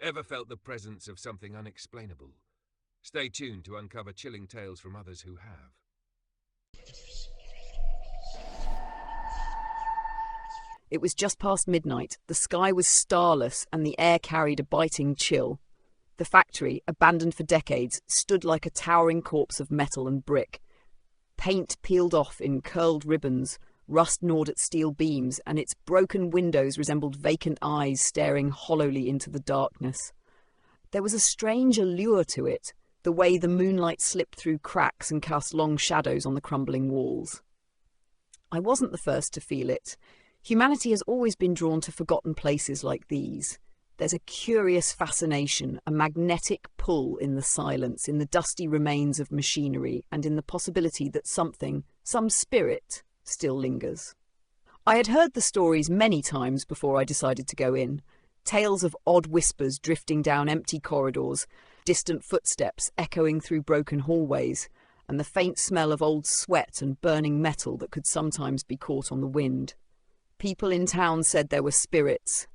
Ever felt the presence of something unexplainable? Stay tuned to uncover chilling tales from others who have. It was just past midnight, the sky was starless and the air carried a biting chill. The factory, abandoned for decades, stood like a towering corpse of metal and brick. Paint peeled off in curled ribbons, rust gnawed at steel beams, and its broken windows resembled vacant eyes staring hollowly into the darkness. There was a strange allure to it, the way the moonlight slipped through cracks and cast long shadows on the crumbling walls. I wasn't the first to feel it. Humanity has always been drawn to forgotten places like these. There's a curious fascination, a magnetic pull in the silence, in the dusty remains of machinery, and in the possibility that something, some spirit, still lingers. I had heard the stories many times before I decided to go in. Tales of odd whispers drifting down empty corridors, distant footsteps echoing through broken hallways, and the faint smell of old sweat and burning metal that could sometimes be caught on the wind. People in town said there were spirits,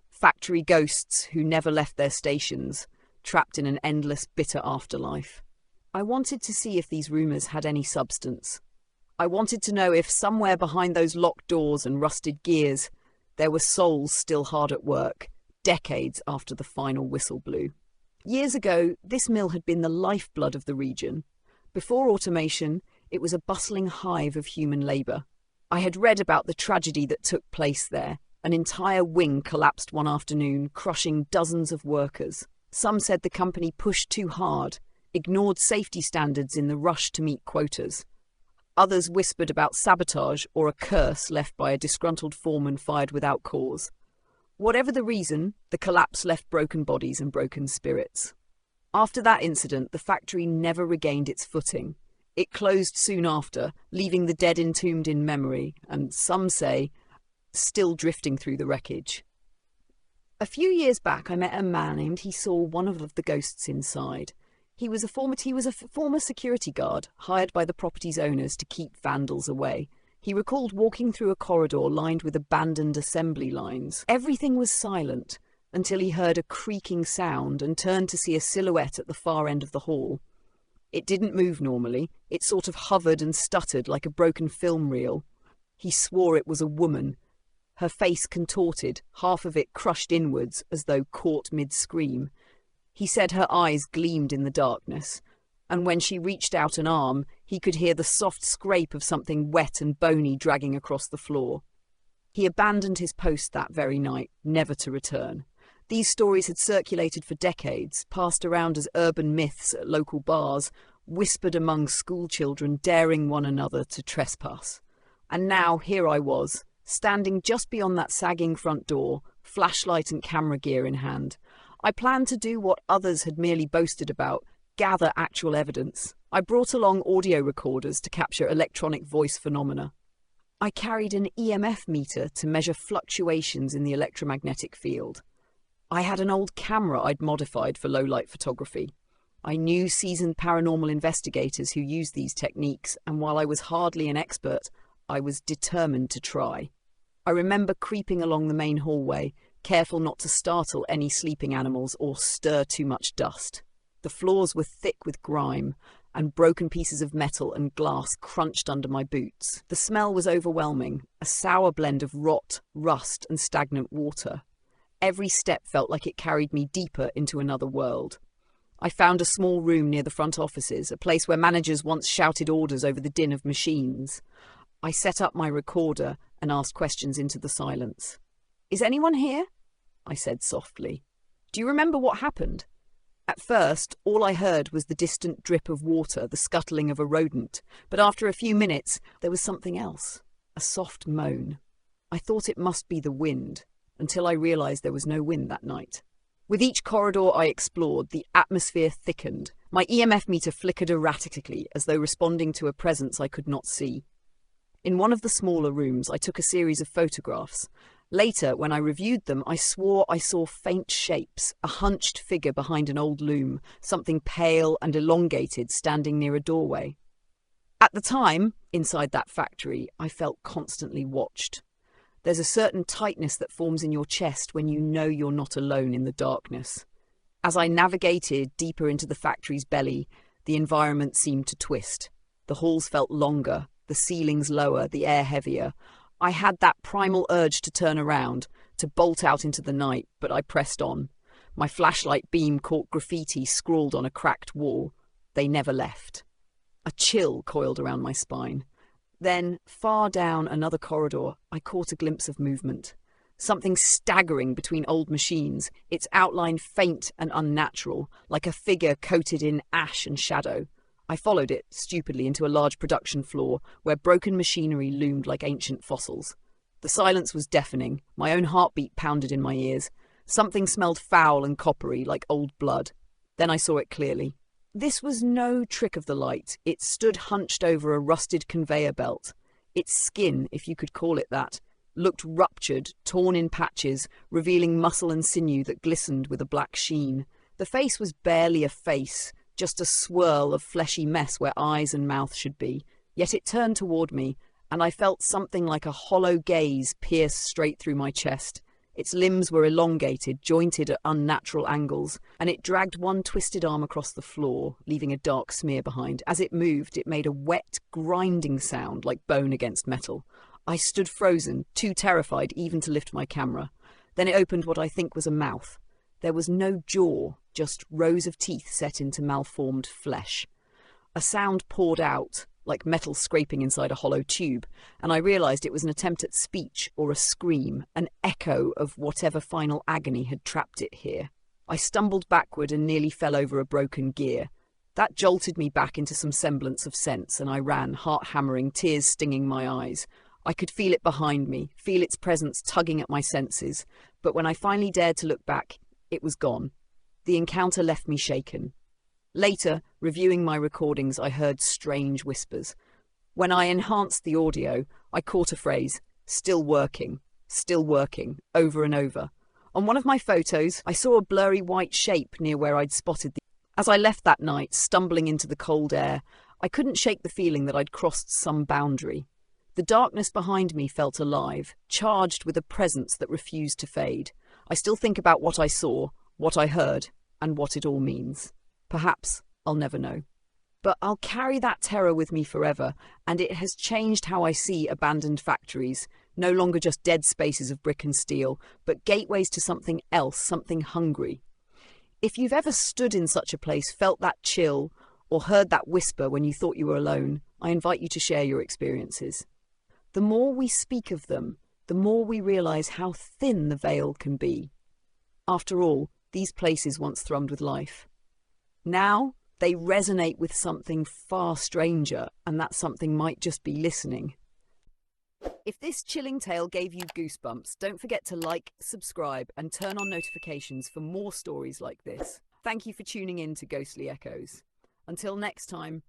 factory ghosts who never left their stations, trapped in an endless, bitter afterlife. I wanted to see if these rumours had any substance. I wanted to know if somewhere behind those locked doors and rusted gears there were souls still hard at work, decades after the final whistle blew. Years ago, this mill had been the lifeblood of the region. Before automation, it was a bustling hive of human labour. I had read about the tragedy that took place there. An entire wing collapsed one afternoon, crushing dozens of workers. Some said the company pushed too hard, ignored safety standards in the rush to meet quotas. Others whispered about sabotage or a curse left by a disgruntled foreman fired without cause. Whatever the reason, the collapse left broken bodies and broken spirits. After that incident, the factory never regained its footing. It closed soon after, leaving the dead entombed in memory, and some say, still drifting through the wreckage. A few years back, I met a man and he saw one of the ghosts inside. He was a former security guard, hired by the property's owners to keep vandals away. He recalled walking through a corridor lined with abandoned assembly lines. Everything was silent until he heard a creaking sound and turned to see a silhouette at the far end of the hall. It didn't move normally. It sort of hovered and stuttered like a broken film reel. He swore it was a woman, her face contorted, half of it crushed inwards as though caught mid-scream. He said her eyes gleamed in the darkness, and when she reached out an arm, he could hear the soft scrape of something wet and bony dragging across the floor. He abandoned his post that very night, never to return. These stories had circulated for decades, passed around as urban myths at local bars, whispered among schoolchildren daring one another to trespass. And now here I was, standing just beyond that sagging front door, flashlight and camera gear in hand. I planned to do what others had merely boasted about, gather actual evidence. I brought along audio recorders to capture electronic voice phenomena. I carried an EMF meter to measure fluctuations in the electromagnetic field. I had an old camera I'd modified for low-light photography. I knew seasoned paranormal investigators who used these techniques, and while I was hardly an expert, I was determined to try. I remember creeping along the main hallway, careful not to startle any sleeping animals or stir too much dust. The floors were thick with grime, and broken pieces of metal and glass crunched under my boots. The smell was overwhelming, a sour blend of rot, rust, and stagnant water. Every step felt like it carried me deeper into another world. I found a small room near the front offices, a place where managers once shouted orders over the din of machines. I set up my recorder and asked questions into the silence. "Is anyone here?" I said softly. "Do you remember what happened?" At first, all I heard was the distant drip of water, the scuttling of a rodent, but after a few minutes, there was something else, a soft moan. I thought it must be the wind, until I realised there was no wind that night. With each corridor I explored, the atmosphere thickened. My EMF meter flickered erratically, as though responding to a presence I could not see. In one of the smaller rooms, I took a series of photographs. Later, when I reviewed them, I swore I saw faint shapes, a hunched figure behind an old loom, something pale and elongated standing near a doorway. At the time, inside that factory, I felt constantly watched. There's a certain tightness that forms in your chest when you know you're not alone in the darkness. As I navigated deeper into the factory's belly, the environment seemed to twist. The halls felt longer, the ceilings lower, the air heavier. I had that primal urge to turn around, to bolt out into the night, but I pressed on. My flashlight beam caught graffiti scrawled on a cracked wall. They never left. A chill coiled around my spine. Then, far down another corridor, I caught a glimpse of movement. Something staggering between old machines, its outline faint and unnatural, like a figure coated in ash and shadow. I followed it, stupidly, into a large production floor, where broken machinery loomed like ancient fossils. The silence was deafening. My own heartbeat pounded in my ears. Something smelled foul and coppery, like old blood. Then I saw it clearly. This was no trick of the light. It stood hunched over a rusted conveyor belt. Its skin, if you could call it that, looked ruptured, torn in patches, revealing muscle and sinew that glistened with a black sheen. The face was barely a face, just a swirl of fleshy mess where eyes and mouth should be. Yet it turned toward me, and I felt something like a hollow gaze pierce straight through my chest. Its limbs were elongated, jointed at unnatural angles, and it dragged one twisted arm across the floor, leaving a dark smear behind. As it moved, it made a wet, grinding sound like bone against metal. I stood frozen, too terrified even to lift my camera. Then it opened what I think was a mouth. There was no jaw, just rows of teeth set into malformed flesh. A sound poured out, like metal scraping inside a hollow tube, and I realized it was an attempt at speech or a scream, an echo of whatever final agony had trapped it here. I stumbled backward and nearly fell over a broken gear. That jolted me back into some semblance of sense, and I ran, heart hammering, tears stinging my eyes. I could feel it behind me, feel its presence tugging at my senses, but when I finally dared to look back, it was gone. The encounter left me shaken. Later, reviewing my recordings, I heard strange whispers. When I enhanced the audio, I caught a phrase, still working, over and over. On one of my photos, I saw a blurry white shape near where I'd spotted the... As I left that night, stumbling into the cold air, I couldn't shake the feeling that I'd crossed some boundary. The darkness behind me felt alive, charged with a presence that refused to fade. I still think about what I saw, what I heard, and what it all means. Perhaps I'll never know. But I'll carry that terror with me forever, and it has changed how I see abandoned factories, no longer just dead spaces of brick and steel, but gateways to something else, something hungry. If you've ever stood in such a place, felt that chill, or heard that whisper when you thought you were alone, I invite you to share your experiences. The more we speak of them, the more we realize how thin the veil can be. After all, these places once thrummed with life. Now, they resonate with something far stranger, and that something might just be listening. If this chilling tale gave you goosebumps, don't forget to like, subscribe, and turn on notifications for more stories like this. Thank you for tuning in to Ghostly Echoes. Until next time,